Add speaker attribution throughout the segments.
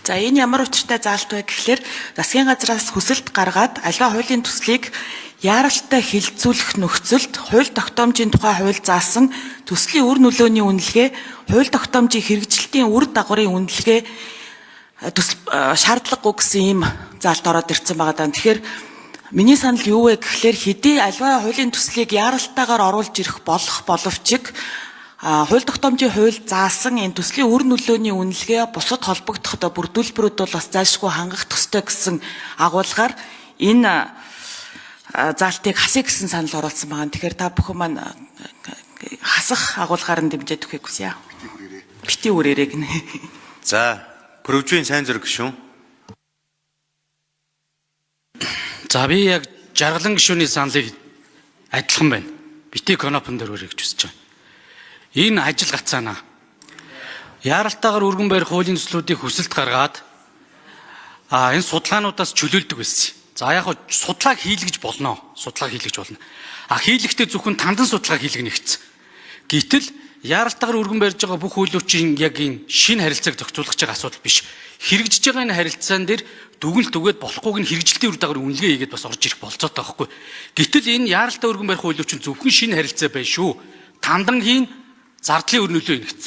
Speaker 1: За энэ ямар учиртай заалт вэ гэхлээр засгийн газраас хүсэлт гаргаад аливаа хуулийн төслийг яаралтай хилцүүлэх нөхцөлд хууль тогтоомжийн тухай хууль заасан төслийн үр нөлөөний үнэлгээ, хууль тогтоомжийн хэрэгжилтийн үр дагаврын үнэлгээ шаардлагагүй гэсэн ийм заалт ороод ирсэн байгаа даа. Тэгэхээр миний санал юу вэ гэхлээр хэдий аливаа хуулийн төслийг яаралтайгаар оруулж ирэх болох боловч хууль тогтоомжийн хууль заасан энэ төслийн үр нөлөөний үнэлгээ бусад холбогдох бүрдүүлбэрүүд бол бас зайлшгүй хангах төстэй гэсэн агуулгаар энэ заалтыг хасъя гэсэн санал оруулсан байгаа. Тэгэхээр та бүхэн маань хасах агуулгаар нь дэмжиж өгөхийг хүсье. Бити үрээрээ гинэ.
Speaker 2: За, Пүрэвжийн сайн зэрэг гишүүн.
Speaker 3: За би яг жаргалан гишүүний саналыг адилхан байна. Бити конопон дээр өрөө гэж хүсэж байна. Энэ ажил гацаана. Яаралтайгаар өргөн барих хуулийн төслүүдийг хүсэлт гаргаад энэ судалгаануудаас чөлөөлдөг байсан. За яг хөө судалгааг хийлгэж болно. Хийлэхдээ зөвхөн тандан судалгааг хийлгэнэ гэсэн. Гэтэл яаралтайгаар өргөн барьж байгаа бүх хуулиучийн яг энэ шинэ харилцааг зохицуулах байгаа асуудал биш. Хэрэгжиж байгаа энэ харилцаан дээр дүгнэлт өгөөд болохгүйг нь хэрэгжилтийн үр дагавар үнэлгээ хийгээд бас орж ирэх болцоотой байхгүй. Гэтэл энэ яаралтай өргөн барих хуулиучин зөвхөн шинэ харилцаа байна шүү. Тандан хийн зардлын өр нөлөө нэгц.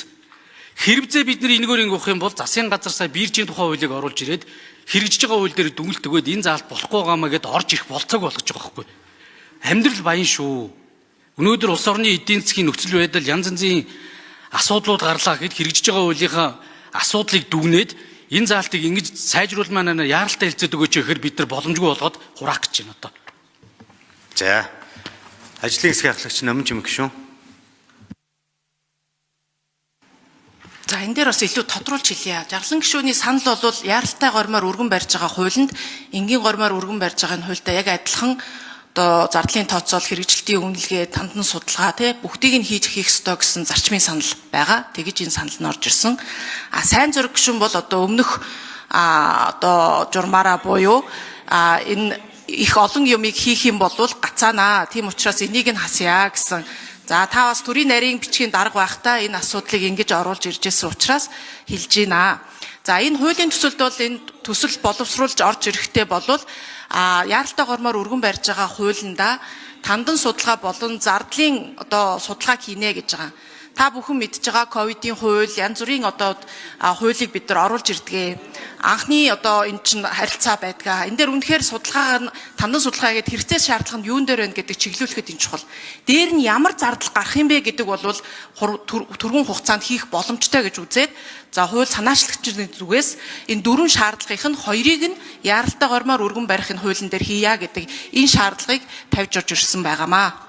Speaker 3: Хэрвээ бид нар энэгээр ингэх юм бол засгийн газар сая биржийн тухай хуулийг оруулж ирээд хэрэгжиж байгаа хууль дээр дүгнэлт өгөөд энэ заалт болохгүй байгаамаа гэд орж ирэх болцоог болгож байгаа байхгүй. Амьдрал баян шүү. Өнөөдөр улс орны эдийн засгийн нөхцөл байдал янз янзын асуудлууд гарлаа гэхэд хэрэгжиж байгаа хуулийнхаа асуудлыг дүгнээд энэ заалтыг ингэж сайжруулмаар яаралтай хэлцээд өгөөч гэхээр бид нар боломжгүй болгоод хураах гэж байна одоо.
Speaker 2: За. Ажлын хэсгийн ахлагч Номын Чимэг гишүүн.
Speaker 4: За энэ дээр бас илүү тодруулж хэлье. Жаргалан гишүүний санал бол яаралтай гормоор өргөн барьж байгаа хуулинд энгийн гормоор өргөн барьж байгаа хуультай яг адилхан одоо зардлын тооцоол, хэрэгжилтийн үнэлгээ, тандан судалгаа бүгдийг нь хийх ёстой гэсэн зарчмын санал байгаа. Тэгэж энэ санал нь орж ирсэн. Сайн зураг гишүүн бол одоо өмнөх одоо журмаараа буюу энэ их олон юмыг хийх юм бол гацаанаа. Тийм учраас энийг нь хасъя гэсэн. За та бас төрийн нарийн бичгийн дарга байхдаа энэ асуудлыг ингэж оруулж ирж байсан учраас хэлж байна. За энэ хуулийн төсөлд бол энэ төсөл боловсруулж орж ирэхдээ болвол яаралтай гормоор өргөн барьж байгаа хуулинда тандан судалгаа болон зардлын одоо судалгааг хийнэ гэж байгаа. Та бүхэн мэдж байгаа ковидын хууль, янз бүрийн одоо хуулийг бид нар оруулж ирдэг. Анхны одоо энэ чинь харилцаа байдгаа. Энэ дээр үнэхээр судалгаа тандан судалгаа гэдэг хэрэгцээ шаардлага нь юун дээр байна гэдэг чиглүүлэхэд энэ чухал. Дээр нь ямар зардал гарах юм бэ гэдэг бол түргэн хугацаанд хийх боломжтой гэж үзээд за хууль санаачлагчдын зүгээс энэ дөрвөн шаардлагын хоёрыг нь яаралтай гормоор өргөн барих энэ хуулийн дээр хийя гэдэг энэ шаардлагыг тавьж орж ирсэн байгаамаа.